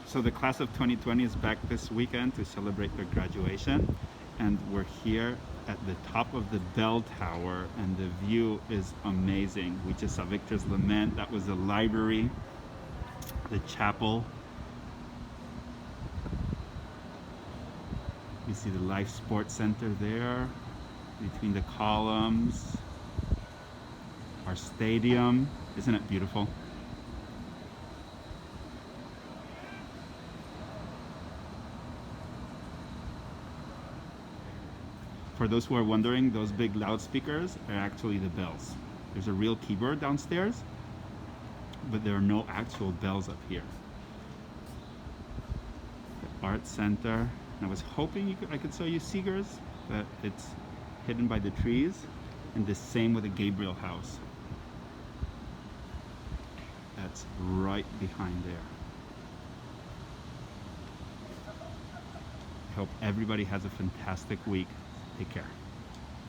So the class of 2020 is back this weekend to celebrate their graduation, and we're here at the top of the bell tower, and the view is amazing. We just saw Victor's Lament. That was the library, the chapel. You see the Life Sports Center there between the columns. Our stadium, isn't it beautiful? For those who are wondering, those big loudspeakers are actually the bells. There's a real keyboard downstairs, but there are no actual bells up here. The art center. I was hoping I could show you Seegers, but it's hidden by the trees. And the same with the Gabriel house. That's right behind there. I hope everybody has a fantastic week. Take care.